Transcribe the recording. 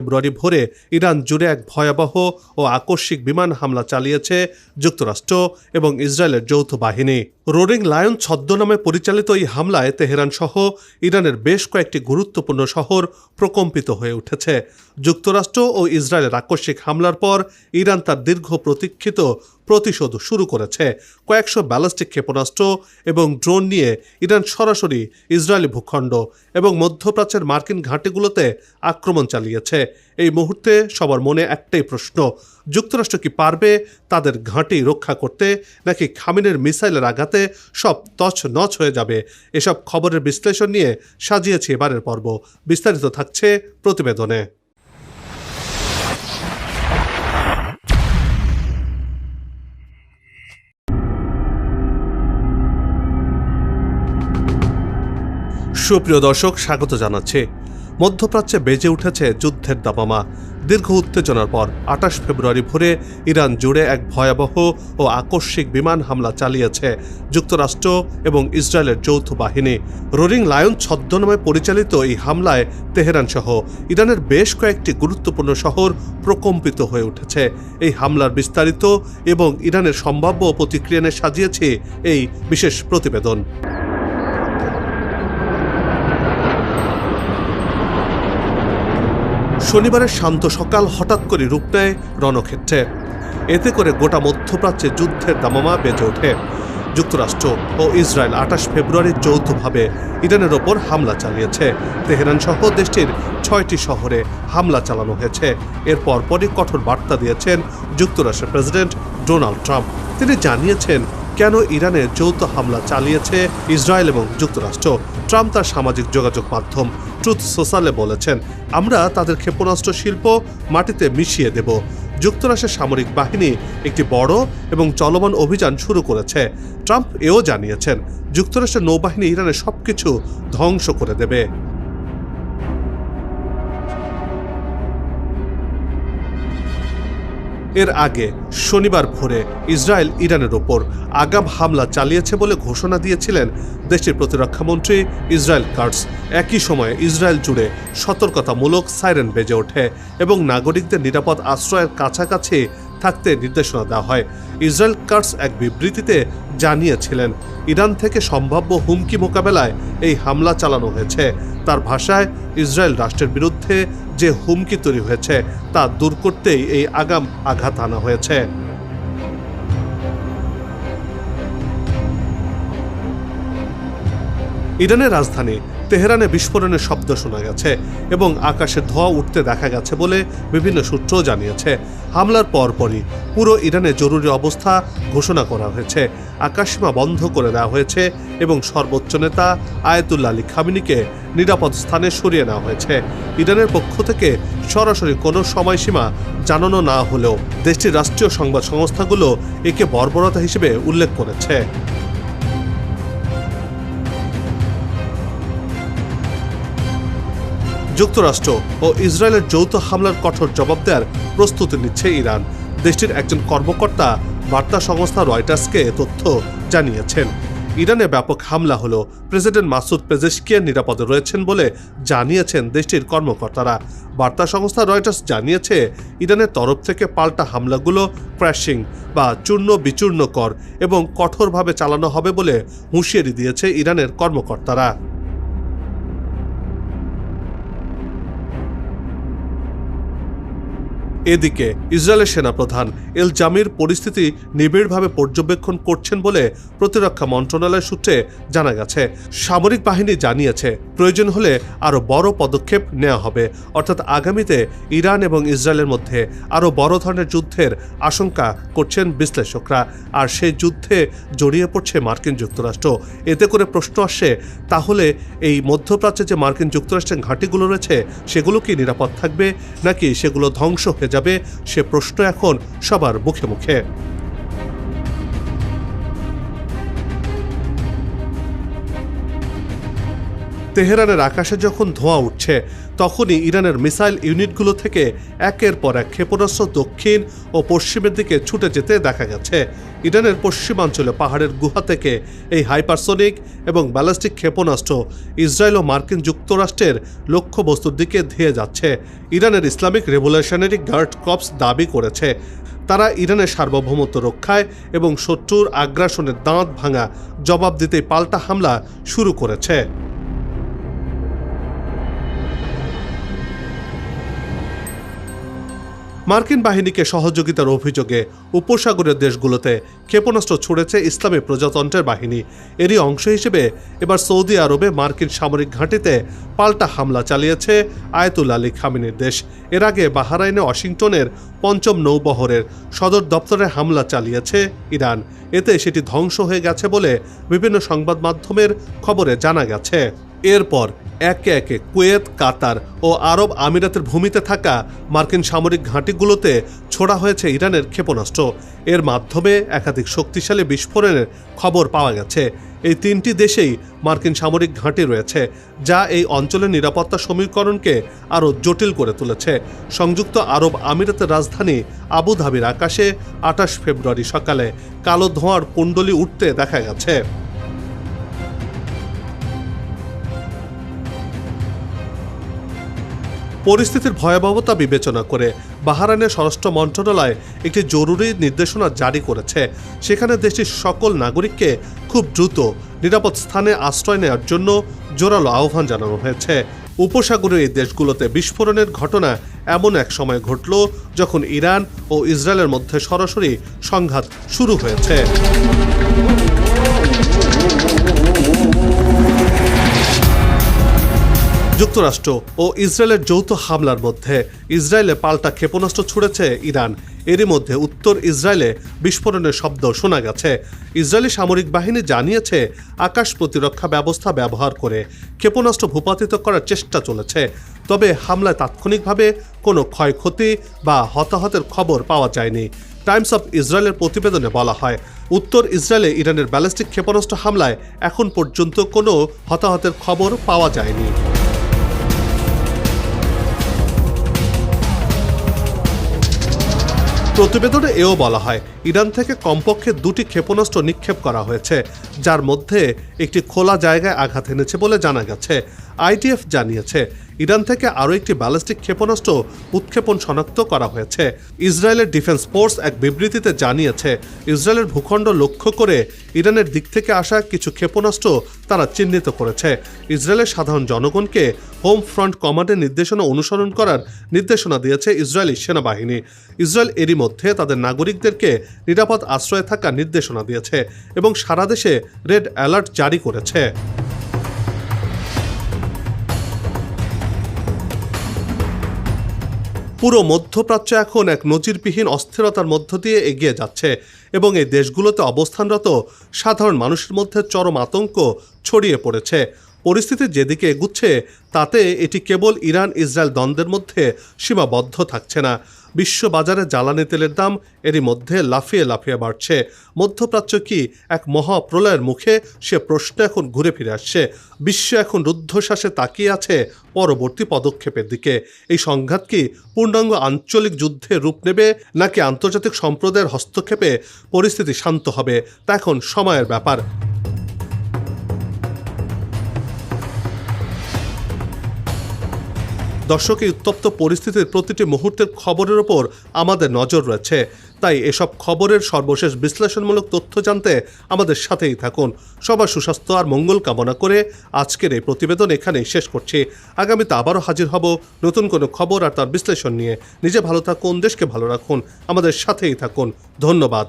ফেব্রুয়ারি ভোরে ইরান জুড়ে এক ভয়াবহ ও আকস্মিক বিমান হামলা চালিয়েছে যুক্তরাষ্ট্র এবং ইসরায়েলের যৌথ বাহিনী। রোরিং লায়ন ছদ্মনামে পরিচালিত এই হামলায় তেহরান সহ ইরানের বেশ কয়েকটি গুরুত্বপূর্ণ শহর প্রকম্পিত হয়ে উঠেছে। যুক্তরাষ্ট্র ও ইসরায়েলের আকস্মিক হামলার পর ইরান তার দীর্ঘ প্রতীক্ষিত প্রতিশোধ শুরু করেছে। কয়েকশো ব্যালিস্টিক ক্ষেপণাস্ত্র এবং ড্রোন নিয়ে ইরান সরাসরি ইসরায়েলি ভূখণ্ড এবং মধ্যপ্রাচ্যের মার্কিন ঘাঁটিগুলোতে আক্রমণ চালিয়েছে। এই মুহূর্তে সবার মনে একটাই প্রশ্ন, যুক্তরাষ্ট্র কি পারবে তাদের ঘাঁটি রক্ষা করতে, নাকি খামেনির মিসাইলের আঘাতে সব তছনছ হয়ে যাবে? এসব খবরের বিশ্লেষণ নিয়ে সাজিয়েছে এবারের পর্ব। বিস্তারিত থাকছে প্রতিবেদনে। সুপ্রিয় দর্শক, স্বাগত জানাচ্ছি। মধ্যপ্রাচ্যে বেজে উঠেছে যুদ্ধের দামামা। দীর্ঘ উত্তেজনার পর 28 ফেব্রুয়ারি ভোরে ইরান জুড়ে এক ভয়াবহ ও আকস্মিক বিমান হামলা চালিয়েছে যুক্তরাষ্ট্র এবং ইসরায়েলের যৌথ বাহিনী। রোরিং লায়ন ছদ্মনামে পরিচালিত এই হামলায় তেহরান সহ ইরানের বেশ কয়েকটি গুরুত্বপূর্ণ শহর প্রকম্পিত হয়ে উঠেছে। এই হামলার বিস্তারিত এবং ইরানের সম্ভাব্য প্রতিক্রিয়া নিয়ে সাজিয়েছে এই বিশেষ প্রতিবেদন। শনিবারের শান্ত সকাল হঠাৎ করে রূপ নেয় রণক্ষেত্রে। এতে করে গোটা মধ্যপ্রাচ্যে যুদ্ধের দামামা বেজে ওঠে। যুক্তরাষ্ট্র ও ইসরায়েল 28 ফেব্রুয়ারি যৌথভাবে ইরানের ওপর হামলা চালিয়েছে। তেহরান সহ দেশটির 6টি শহরে হামলা চালানো হয়েছে। এর পরপরই কঠোর বার্তা দিয়েছেন যুক্তরাষ্ট্রের প্রেসিডেন্ট ডোনাল্ড ট্রাম্প। তিনি জানিয়েছেন কেন ইরানের যৌথ হামলা চালিয়েছে ইসরায়েল এবং যুক্তরাষ্ট্র। ট্রাম্প তার সামাজিক যোগাযোগ মাধ্যম ট্রুথ সোশ্যালে বলেছেন, আমরা তাদের ক্ষেপণাস্ত্র শিল্প মাটিতে মিশিয়ে দেব। যুক্তরাষ্ট্রের সামরিক বাহিনী একটি বড় এবং চলমান অভিযান শুরু করেছে। ট্রাম্প এও জানিয়েছেন, যুক্তরাষ্ট্রের নৌবাহিনী ইরানের সবকিছু ধ্বংস করে দেবে। এর আগে শনিবার ভোরে ইসরায়েল ইরানের ওপর আগাম হামলা চালিয়েছে বলে ঘোষণা দিয়েছিলেন দেশটির প্রতিরক্ষামন্ত্রী ইসরায়েল কাটস। একই সময়ে ইসরায়েল জুড়ে সতর্কতামূলক সাইরেন বেজে ওঠে এবং নাগরিকদের নিরাপদ আশ্রয়ের কাছাকাছি থাকতে নির্দেশনা দেওয়া হয়। ইসরায়েল কাটস এক বিবৃতিতে জানিয়েছিলেন, ইরান থেকে সম্ভাব্য হুমকি মোকাবেলায় এই হামলা চালানো হয়েছে। তার ভাষায়, ইসরায়েল রাষ্ট্রের বিরুদ্ধে যে হুমকি তৈরি হয়েছে তা দূর করতেই এই আগাম আঘাত আনা হয়েছে। ইরানের রাজধানী তেহরানে বিস্ফোরণের শব্দ শোনা গেছে এবং আকাশে ধোঁয়া উঠতে দেখা গেছে বলে বিভিন্ন সূত্র জানিয়েছে। হামলার পরপরই পুরো ইরানে জরুরি অবস্থা ঘোষণা করা হয়েছে, আকাশসীমা বন্ধ করে দেওয়া হয়েছে এবং সর্বোচ্চ নেতা আয়াতুল্লাহ আলী খামেনিকে নিরাপদ স্থানে সরিয়ে নেওয়া হয়েছে। ইরানের পক্ষ থেকে সরাসরি কোনো সময়সীমা জানানো না হলেও দেশটির রাষ্ট্রীয় সংবাদ সংস্থাগুলো একে বর্বরতা হিসেবে উল্লেখ করেছে। যুক্তরাষ্ট্র ও ইসরায়েলের যৌথ হামলার কঠোর জবাব দেওয়ার প্রস্তুতি নিচ্ছে ইরান। দেশটির একজন কর্মকর্তা বার্তা সংস্থা রয়টার্সকে তথ্য জানিয়েছেন, ইরানে ব্যাপক হামলা হলো প্রেসিডেন্ট মাসুদ পেজেশকিয়ান নিরাপদে রয়েছেন বলে জানিয়েছেন দেশটির কর্মকর্তারা। বার্তা সংস্থা রয়টার্স জানিয়েছে, ইরানের তরফ থেকে পাল্টা হামলাগুলো ক্র্যাশিং বা চূর্ণ বিচূর্ণকর এবং কঠোরভাবে চালানো হবে বলে হুঁশিয়ারি দিয়েছে ইরানের কর্মকর্তারা। এদিকে ইসরায়েলের সেনাপ্রধান এল জামির পরিস্থিতি নিবিড়ভাবে পর্যবেক্ষণ করছেন বলে প্রতিরক্ষা মন্ত্রণালয় সূত্রে জানা গেছে। সামরিক বাহিনী জানিয়েছে, প্রয়োজন হলে আরও বড় পদক্ষেপ নেওয়া হবে, অর্থাৎ আগামীতে ইরান এবং ইসরায়েলের মধ্যে আরও বড় ধরনের যুদ্ধের আশঙ্কা করছেন বিশ্লেষকরা। আর সেই যুদ্ধে জড়িয়ে পড়ছে মার্কিন যুক্তরাষ্ট্র। এতে করে প্রশ্ন আসছে, তাহলে এই মধ্যপ্রাচ্যে যে মার্কিন যুক্তরাষ্ট্রের ঘাঁটিগুলো রয়েছে সেগুলো কি নিরাপদ থাকবে, নাকি সেগুলো ধ্বংস হয়ে যাবে? সে প্রশ্ন এখন সবার মুখে মুখে। তেহরানের আকাশে যখন ধোঁয়া উঠছে তখনই ইরানের মিসাইল ইউনিটগুলো থেকে একের পর এক ক্ষেপণাস্ত্র দক্ষিণ ও পশ্চিমের দিকে ছুটে যেতে দেখা গেছে। ইরানের পশ্চিমাঞ্চলে পাহাড়ের গুহা থেকে এই হাইপারসোনিক এবং ব্যালিস্টিক ক্ষেপণাস্ত্র ইসরায়েল ও মার্কিন যুক্তরাষ্ট্রের লক্ষ্যবস্তুর দিকে ধেয়ে যাচ্ছে। ইরানের ইসলামিক রেভলিউশনারি গার্ড কর্পস দাবি করেছে তারা ইরানের সার্বভৌমত্ব রক্ষায় এবং শত্রুর আগ্রাসনের দাঁত ভাঙা জবাব দিতেই পাল্টা হামলা শুরু করেছে। মার্কিন বাহিনীকে সহযোগিতার অভিযোগে উপসাগরীয় দেশগুলোতে ক্ষেপণাস্ত্র ছুড়েছে ইসলামী প্রজাতন্ত্রের বাহিনী। এরই অংশ হিসেবে এবার সৌদি আরবে মার্কিন সামরিক ঘাঁটিতে পাল্টা হামলা চালিয়েছে আয়াতুল্লাহ আলী খামেনির দেশ। এর আগে বাহরাইনে ওয়াশিংটনের পঞ্চম নৌবহরের সদর দপ্তরে হামলা চালিয়েছে ইরান। এতে সেটি ধ্বংস হয়ে গেছে বলে বিভিন্ন সংবাদ মাধ্যমের খবরে জানা গেছে। এরপর একে একে কুয়েত, কাতার ও আরব আমিরাতের ভূমিতে থাকা মার্কিন সামরিক ঘাঁটিগুলোতে ছোড়া হয়েছে ইরানের ক্ষেপণাস্ত্র। এর মাধ্যমে একাধিক শক্তিশালী বিস্ফোরণের খবর পাওয়া গেছে। এই তিনটি দেশেই মার্কিন সামরিক ঘাঁটি রয়েছে, যা এই অঞ্চলের নিরাপত্তা সমীকরণকে আরও জটিল করে তুলেছে। সংযুক্ত আরব আমিরাতের রাজধানী আবুধাবির আকাশে 28 ফেব্রুয়ারি সকালে কালো ধোঁয়ার কুণ্ডলী উঠতে দেখা গেছে। পরিস্থিতির ভয়াবহতা বিবেচনা করে বাহরাইনের স্বরাষ্ট্র মন্ত্রণালয় একটি জরুরি নির্দেশনা জারি করেছে। সেখানে দেশটির সকল নাগরিককে খুব দ্রুত নিরাপদ স্থানে আশ্রয় নেওয়ার জন্য জোরালো আহ্বান জানানো হয়েছে। উপসাগরীয় এই দেশগুলোতে বিস্ফোরণের ঘটনা এমন এক সময় ঘটল যখন ইরান ও ইসরায়েলের মধ্যে সরাসরি সংঘাত শুরু হয়েছে। যুক্তরাষ্ট্র ও ইসরায়েলের যৌথ হামলার মধ্যে ইসরায়েলে পাল্টা ক্ষেপণাস্ত্র ছুড়েছে ইরান। এরই মধ্যে উত্তর ইসরায়েলে বিস্ফোরণের শব্দ শোনা গেছে। ইসরায়েলি সামরিক বাহিনী জানিয়েছে আকাশ প্রতিরক্ষা ব্যবস্থা ব্যবহার করে ক্ষেপণাস্ত্র ভূপাতিত করার চেষ্টা চলেছে। তবে হামলায় তাৎক্ষণিকভাবে কোনো ক্ষয়ক্ষতি বা হতাহতের খবর পাওয়া যায়নি। টাইমস অফ ইসরায়েলের প্রতিবেদনে বলা হয়, উত্তর ইসরায়েলে ইরানের ব্যালিস্টিক ক্ষেপণাস্ত্র হামলায় এখন পর্যন্ত কোনো হতাহতের খবর পাওয়া যায়নি। প্রতিবেদনে এও বলা হয়, ইরান থেকে কমপক্ষে 2টি ক্ষেপণাস্ত্র নিক্ষেপ করা হয়েছে, যার মধ্যে একটি খোলা জায়গায় আঘাত এনেছে বলে জানা গেছে। আইডিএফ জানিয়েছে ইরান থেকে আরও একটি ব্যালিস্টিক ক্ষেপণাস্ত্র উৎক্ষেপণ শনাক্ত করা হয়েছে। ইসরায়েলের ডিফেন্স ফোর্স এক বিবৃতিতে জানিয়েছে ইসরায়েলের ভূখণ্ড লক্ষ্য করে ইরানের দিক থেকে আসা কিছু ক্ষেপণাস্ত্র তারা চিহ্নিত করেছে। ইসরায়েলের সাধারণ জনগণকে হোম ফ্রন্ট কমান্ডের নির্দেশনা অনুসরণ করার নির্দেশনা দিয়েছে ইসরায়েলি সেনাবাহিনী। ইসরায়েল এরই মধ্যে তাদের নাগরিকদেরকে নিরাপদ আশ্রয়ে থাকার নির্দেশনা দিয়েছে এবং সারা দেশে রেড অ্যালার্ট জারি করেছে। পুরো মধ্যপ্রাচ্য এখন এক নজিরবিহীন অস্থিরতার মধ্য দিয়ে এগিয়ে যাচ্ছে এবং এই দেশগুলোতে অবস্থানরত সাধারণ মানুষের মধ্যে চরম আতঙ্ক ছড়িয়ে পড়েছে। পরিস্থিতি যেদিকে এগুচ্ছে তাতে এটি কেবল ইরান ইসরায়েল দ্বন্দ্বের মধ্যে সীমাবদ্ধ থাকছে না। বিশ্ববাজারে জ্বালানি তেলের দাম এরই মধ্যে লাফিয়ে লাফিয়ে বাড়ছে। মধ্যপ্রাচ্য কি এক মহাপ্রলয়ের মুখে, সে প্রশ্ন এখন ঘুরে ফিরে আসছে। বিশ্ব এখন রুদ্ধশ্বাসে তাকিয়ে আছে পরবর্তী পদক্ষেপের দিকে। এই সংঘাত কি পূর্ণাঙ্গ আঞ্চলিক যুদ্ধে রূপ নেবে, নাকি আন্তর্জাতিক সম্প্রদায়ের হস্তক্ষেপে পরিস্থিতি শান্ত হবে, তা এখন সময়ের ব্যাপার। দর্শক, এই উত্তপ্ত পরিস্থিতির প্রতিটি মুহূর্তের খবরের ওপর আমাদের নজর রয়েছে। তাই এসব খবরের সর্বশেষ বিশ্লেষণমূলক তথ্য জানতে আমাদের সাথেই থাকুন। সবার সুস্বাস্থ্য আর মঙ্গল কামনা করে আজকের এই প্রতিবেদন এখানেই শেষ করছি। আগামীতে আবারও হাজির হব নতুন কোনো খবর আর তার বিশ্লেষণ নিয়ে। নিজে ভালো থাকুন, দেশকে ভালো রাখুন, আমাদের সাথেই থাকুন। ধন্যবাদ।